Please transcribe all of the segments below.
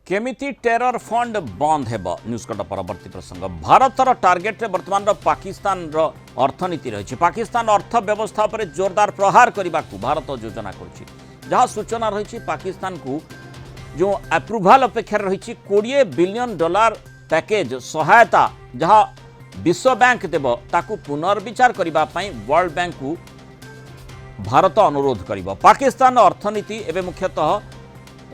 केमिति terror fund बंद हेब न्यूज कट परवर्ती प्रसंग भारतर टार्गेट रे वर्तमान पाकिस्तान रो अर्थनीति रही पाकिस्तान अर्थ व्यवस्था पर जोरदार प्रहार करने को भारत योजना कर सूचना रही पाकिस्तान को जो अप्रुवाल अपेक्षा रही 20 बिलियन डॉलर पैकेज सहायता जहाँ विश्व बैंक देव ताकू पुनर्विचार करने वर्ल्ड बैंक को भारत अनुरोध कर पाकिस्तान अर्थनीति एवं मुख्यतः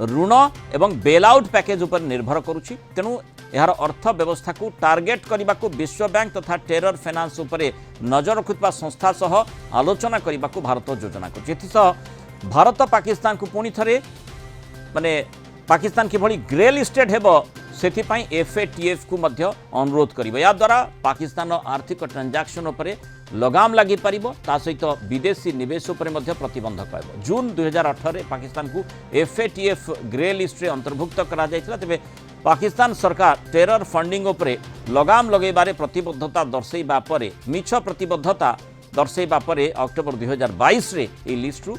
ऋण एवं बेलआउट पैकेज उपर निर्भर करुछि तेणु यार अर्थ व्यवस्था को टार्गेट करने को विश्व बैंक तथा टेरर फाइनेंस उपरे नजर रखुवा संस्था सह आलोचना करने को भारत योजना कर भारत पाकिस्तान को पुणी थे माने पाकिस्तान किभली ग्रे लिस्टेड हेब से FATF को मध्य अनुरोध कर या द्वारा पाकिस्तान आर्थिक ट्रांजैक्शन उपरे लगाम लगी पारिबो ता सहित विदेशी निवेश उपरे मध्य प्रतिबंध पाइबो। जून 2018 रे पाकिस्तान को FATF ग्रे लिस्ट रे अंतर्भुक्त करा जायतिला तेबे पाकिस्तान सरकार टेरर फंडिंग उपरे लगाम लगेबारे प्रतिबद्धता दर्शैबा परे मिछ प्रतिबद्धता दर्शैबा परे अक्टोबर 2022 रे ए लिस्ट रु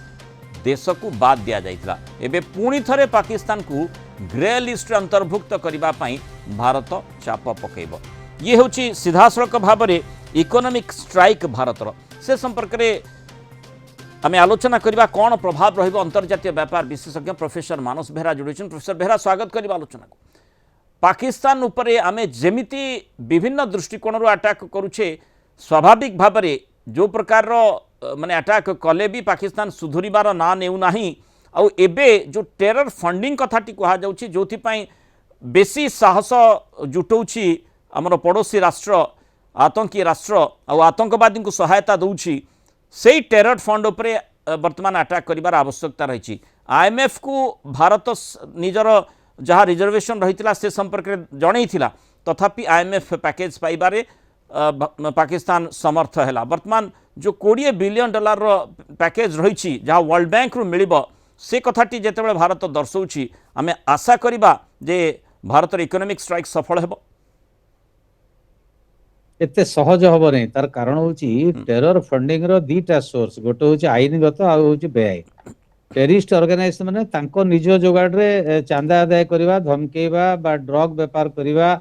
देश को बाद दिया जायतिला एबे पुणी थरे पाकिस्तान को ग्रे लिस्ट अंतर्भुक्त करने भारत चाप पकेब ये हूँ सीधासख भाव में इकोनॉमिक स्ट्राइक भारतर से संपर्क में आम आलोचना करवा कौन प्रभाव रही अंतर्जातीय व्यापार विशेषज्ञ प्रोफेसर मानस बेहरा जोड़ी प्रोफेसर बेहरा स्वागत करवा आलोचना को पाकिस्तान उपरे आमे जेमिति विभिन्न दृष्टिकोण अटैक करुचे स्वाभाविक भाव में जो प्रकार माने अटैक कले भी पाकिस्तान सुधुरिबार ना नेउना आउ एबे जो टेरर फंडिंग कथाटी कहा जाउछि जोथिपाई बेसी साहस जुटौछि हमर पड़ोसी राष्ट्र आतंकी राष्ट्र आउ आतंकवादी को सहायता दउछि से टेरर फंड उपरे वर्तमान अटैक करिबार आवश्यकता रही IMF को भारत निजर जहाँ रिजर्वेशन रही से संपर्क में जनईथिला तथापि IMF पैकेज पाइबारे पाकिस्तान समर्थ है वर्तमान जो 20 बिलियन डॉलर पैकेज रही जहाँ वर्ल्ड बैंक रु मिलिबो से कथाटी जितेबाला भारत दर्शाऊँ आम आशा करवा जे भारत इकोनॉमिक स्ट्राइक सफल हेब एते सहज हम नहीं तार कारण हूँ टेरर फंडिंग रो दीटा सोर्स गोटे हूँ आईनगत आउ हूँ बेआईन टेरिस्ट ऑर्गेनाइजेशन माने तांको निज जोगाड़ रे चांदा आदाय करवा धमकेवा बा ड्रग व्यापार करवा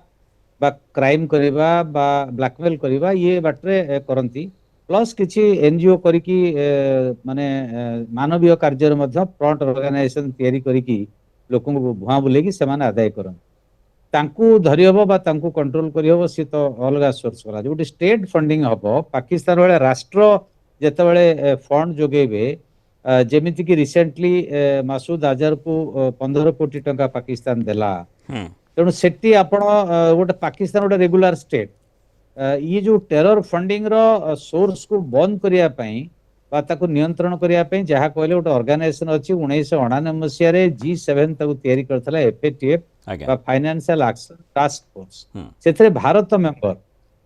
बा क्राइम करवा बा ब्लैकमेल करवा ये बाटरे करंती प्लस किसी एनजीओ करिकी माने मानवीय कार्य फ्रंट ऑर्गेनाइजेशन तैयारी करिकी लोक भुआ बुलेकी से आदाय करन तांकू धरी हबो बा तांकू कंट्रोल करी हबो सी तो अलग सोर्स करा जो स्टेट फंडिंग हबो पाकिस्तान वाले राष्ट्र जेते बेले फंड जोगेबे जेमिति कि रिसेंटली मासूद अजहर को 15 कोटी टंका पाकिस्तान देला तेणु सेठी आपण गोटे पाकिस्तान गोटे रेगुलर स्टेट ये जो टेरर फंडिंग रो सोर्स को बंद करिया पई बा ताको नियंत्रण करिया पई जहा कहले गोटे ऑर्गेनाइजेशन अछि 1999 मसिया रे G7 ताको तयारी करथला FATF बा फाइनेंशियल एक्शन टास्क फोर्स सेथरे भारत मेंबर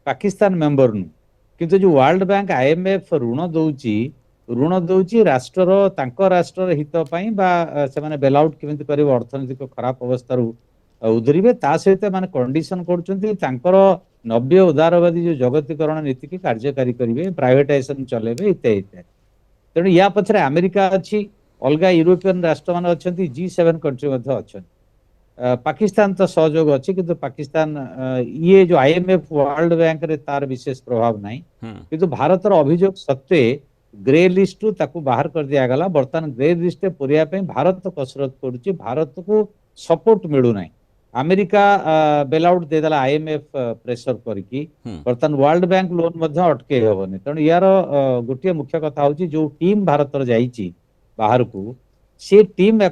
पाकिस्तान मेंबर नु किंतु जो वर्ल्ड बैंक IMF ऋण दउची राष्ट्र रो तांको राष्ट्र हित पई बा से माने बेल आउट केमिति करिवो अर्थनीतिक खराब अवस्था रु उधरिबे ता सहित माने कंडीशन करचंती तांकर नव्य उदारवादी जो जगतीकरण नीति की कार्यकारी करेंगे प्राइवेटाइजेशन चलेबे इत्यादि तेणु या पछरे अमेरिका अच्छी अलग यूरोपियन राष्ट्र मान अच्छा G7 कंट्री अच्छा पाकिस्तान तो सहयोग अच्छी किंतु पाकिस्तान ये जो IMF वर्ल्ड बैंक रे तार विशेष प्रभाव नहीं किंतु भारतर अभियोग सत्वे ग्रे लिस्ट ताकू बाहर कर दिया गला बर्तमान ग्रे लिस्ट पुरिया पे भारत कसरत करुच्ची भारत को सपोर्ट मिलू नहीं अमेरिका बेलआउट देदेला IMF प्रेशर करके बर्तमान वर्ल्ड बैंक लोन अटके हेबनी तेणु यार गोटे मुख्य कथा हूँ जो टीम भारत जाइए बाहर को से टीम या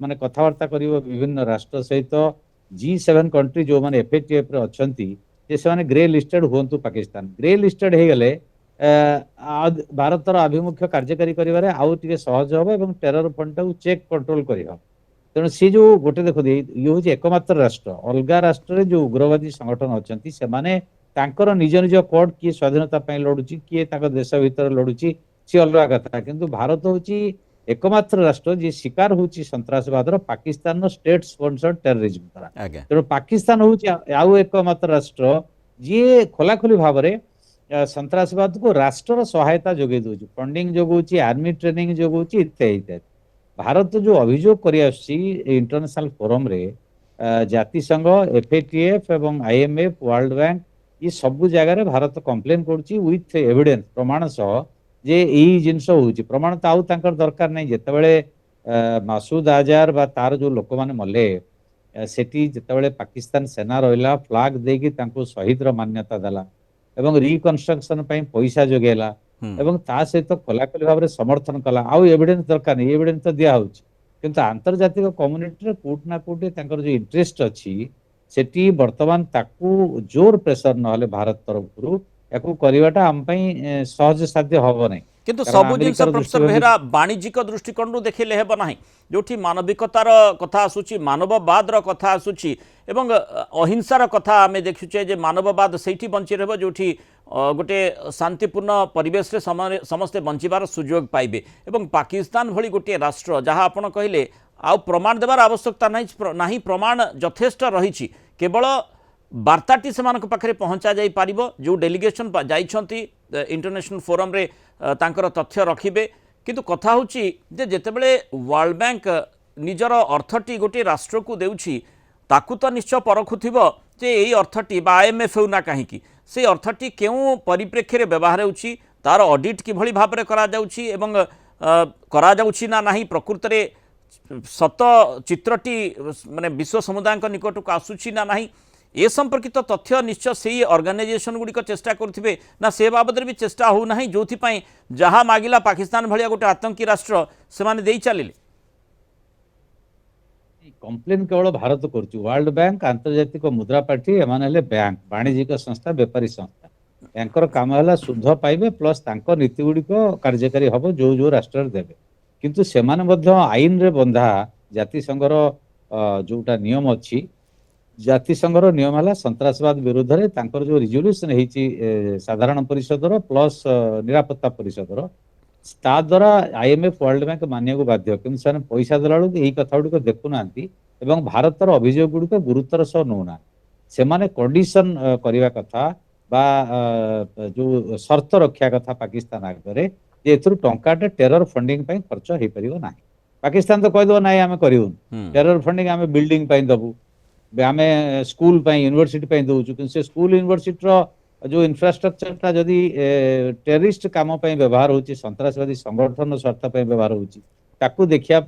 माने कथबार्ता कर विभिन्न राष्ट्र सहित G7 कंट्री जो माने FATF रे अछंती से ग्रे लिस्टेड हूँ पाकिस्तान ग्रे लिस्टेड हो गले भारतर आभिमुख्य कार्यकारी करिवारे आउ टिके सहज हबो एवं टेरर फंड टाକୁ चेक कंट्रोल करिहो तेणु सी जो गोटे देखो ये हूँ एकमात्र राष्ट्र अलग राष्ट्र जो उग्रवादी संगठन अच्छा से निज निज कोड किए स्वाधीनता लड़ुची किए देश भीतर लड़ुची सी अलग कथा किंतु भारत हूँ एकमात्र राष्ट्र जी शिकार हूँ सन्त्रासवाद पाकिस्तान स्टेट स्पॉन्सर्ड टेररिज्म द्वारा तेणु पाकिस्तान हूँ आउ एकमात्र राष्ट्र जी खोलाखोली भाव में सन्त्रासवाद को राष्ट्र सहायता जोगे दूची फंडिंग जोगौची आर्मी ट्रेनिंग जोगौची इत्यादि इत्यादि भारत जो अभियोग कर इंटरनेशनल फोरम रे ଜାତିସଂଘ FATF ଏବଂ IMF ୱାର୍ଲଡ ବ୍ୟାଙ୍କ ये ସବୁ ଜାଗାରେ ଭାରତ କମ୍ପ୍ଲେନ କରୁଛି ୱିଥ୍ ଏଭିଡେନ୍ସ ପ୍ରମାଣ ସହ ଯେ ଏଇ ଜିନିଷ ହଉଛି ପ୍ରମାଣ ତ ଆଉ ତାଙ୍କର ଦରକାର ନାହିଁ ଯେତେବେଳେ ମାସୁଦ ଆଜାର ବା ତାର ଯୋଉ ଲୋକମାନେ ମଲେ ସେଠି ଯେତେବେଳେ ପାକିସ୍ତାନ ସେନା ରହିଲା ଫ୍ଲାଗ ଦେଇକି ତାଙ୍କୁ ଶହୀଦର ମାନ୍ୟତା ଦେଲା ଏବଂ ରିକନଷ୍ଟ୍ରକ୍ସନ ପାଇଁ ପଇସା ଯୋଗେଇଲା ଏବଂ ତା ସହିତ ଖୋଲାଖୋଲି ଭାବରେ ସମର୍ଥନ କଲା ଆଉ ଏଭିଡେନ୍ସ ଦରକାର ନାହିଁ ଏଭିଡେନ୍ସ ତ ଦିଆ ହଉଛି କିନ୍ତୁ ଆନ୍ତର୍ଜାତିକ କମ୍ୟୁନିଟିରେ କୋଉଠି ନା କୋଉଠି ତାଙ୍କର ଯୋଉ ଇଣ୍ଟରେଷ୍ଟ ଅଛି ସେଠି ବର୍ତ୍ତମାନ ତାକୁ ଜୋର ପ୍ରେସର ନହେଲେ ଭାରତ ତରଫରୁ ୟାକୁ କରିବାଟା ଆମ ପାଇଁ ସହଜ ସାଧ୍ୟ ହବ ନାହିଁ কিন্তু କାରଣ সবু জিনিস ଆମେରିକାର প্রফেসর ଦୃଷ୍ଟିଭଙ୍ଗୀ বেହେরা বাণিজ্যিক দৃষ্টিকোণରୁ দেখিলে ହେବ ନାହିଁ ଯୋଉଠି ମାନବିକତାର କଥା ଆସୁଛି ମାନବବାଦର କଥା ଆସୁଛି ଏବଂ ଅହିଂସାର କଥା ଆମେ ଦେଖୁଛେ ଯେ ମାନବବାଦ ସେଇଠି ବଞ୍ଚି ରହିବ ଯୋଉଠି ଗୋଟେ ଶାନ୍ତିପୂର୍ଣ୍ଣ ପରିବେଶରେ ସମସ୍ତେ ବଞ୍ଚିବାର ସୁଯୋଗ ପାଇବେ ଏବଂ ପାକିସ୍ତାନ ଭଳି ଗୋଟିଏ ରାଷ୍ଟ୍ର ଯାହା ଆପଣ କହିଲେ ଆଉ ପ୍ରମାଣ ଦେବାର ଆବଶ୍ୟକତା ନାହିଁ ପ୍ରମାଣ ଯଥେଷ୍ଟ ରହିଛି କେବଳ ବାର୍ତ୍ତାଟି ସେମାନଙ୍କ ପାଖରେ ପହଞ୍ଚା ଯାଇପାରିବ ଯେଉଁ ଡେଲିଗେସନ୍ ଯାଇଛନ୍ତି ଇଣ୍ଟରନ୍ୟାସନାଲ ଫୋରମ୍ରେ ତାଙ୍କର ତଥ୍ୟ ରଖିବେ କିନ୍ତୁ କଥା ହେଉଛି ଯେ ଯେତେବେଳେ ୱାର୍ଲଡ ବ୍ୟାଙ୍କ ନିଜର ଅର୍ଥଟି ଗୋଟିଏ ରାଷ୍ଟ୍ରକୁ ଦେଉଛି ତାକୁ ତ ନିଶ୍ଚୟ ପରଖୁଥିବ ଯେ ଏଇ ଅର୍ଥଟି ବା IMF ହେଉ ନା କାହିଁକି ସେ ଅର୍ଥଟି କେଉଁ ପରିପ୍ରେକ୍ଷୀରେ ବ୍ୟବହାର ହେଉଛି ତାର ଅଡିଟ୍ କିଭଳି ଭାବରେ କରାଯାଉଛି ଏବଂ କରାଯାଉଛି ନା ନାହିଁ ପ୍ରକୃତରେ ସତ ଚିତ୍ରଟି ମାନେ ବିଶ୍ୱ ସମୁଦାୟଙ୍କ ନିକଟକୁ ଆସୁଛି ନା ନାହିଁ ए संपर्कित तथ्य निश्चय से ऑर्गेनाइजेशन गुड़िक चेष्टा करुवे ना से बाबद भी चेष्टा होना जो जहाँ मागिला पाकिस्तान भाया गोटे आतंकी राष्ट्र से माने चलिए कंप्लेन केवल भारत करुच्ची वर्ल्ड बैंक आंतर्जातिक मुद्रा पार्टी एमाने बैंक वाणिज्यिक संस्था बेपारी संस्था यांकर काम है सुध पाइबे प्लस तांको नीति गुड़िक कार्यकारी हम जो जो राष्ट्र देवे किंतु सेमाने मध्य आईन रे बंधा जातिसंघर जोटा नियम अच्छी जातिसंघर नियम है सन्त्रासवाद विरुद्ध रे तांकर जो रिजोल्यूशन होती साधारण परिषदर प्लस निरापत्ता परिषदर ता द्वारा IMF वर्ल्ड बैंक मानिया को बाध्य कि पैसा देला यही कथा गुड़िक देखुना भारतर अभियोग गुड़िक गुरुतर सह नौना से कंडीशन करने कथा बा जो शर्त रखा कथा पाकिस्तान आगे जे टंकाटे टेरर फंडिंग खर्च हो पार ना पाकिस्तान तो कहीदेव ना आम करूँ टेरर फंडिंग आम बिल्डिंग दबू आम स्कूल यूनिवर्सिटी दौचु कि से स्कूल यूनिवर्सिटी जो इन्फ्रास्ट्रक्चर जदि टेररिस्ट काम व्यवहार होची सन्त्रासवादी संगठन स्वार्थ व्यवहार होची ताकू देखिया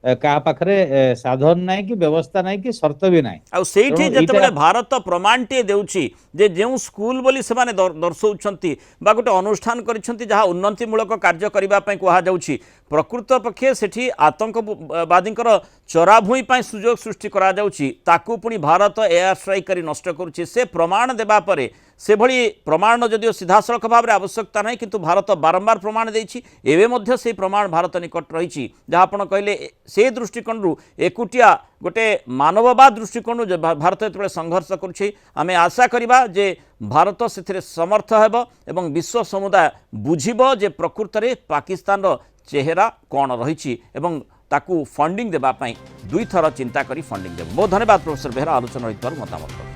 क्या पाखरे साधन नहीं कि व्यवस्था नहीं कि शर्त भी नहीं आ सेठी जतबेले भारत प्रमाणटे देउची जे जेउ स्कूल बोली से माने दर्शाउछंती बा गोटे अनुष्ठान करिसंती जहा उन्नतिमूलक कार्य करिबा पई कुहा जाउची प्रकृत पक्षे सेठी आतंकवादींकर चराभूई पई सुजोग सृष्टि करा जाउची ताकू पुनी भारत एयर स्ट्राइक करी नष्ट करूची से प्रमाण देबा परे से भली प्रमाण जदिओ सीधासलख भाव में आवश्यकता नहीं किंतु भारत बारंबार प्रमाण देछि एवं मध्य से प्रमाण भारत निकट रही जहाँ आप कहले से दृष्टिकोण एकुटिया गोटे मानववाद दृष्टिकोण भारत जो संघर्ष करुच्छे आम आशा करवा जे भारत से समर्थ हेब एवं विश्व समुदाय बुझिब जे प्रकृत में पाकिस्तान चेहरा कौन रही ताकू फंडिंग देवाई दुई थर चिंता करी फंडिंग देव बहुत धन्यवाद प्रोफेसर बेहरा आलोचना मतामत।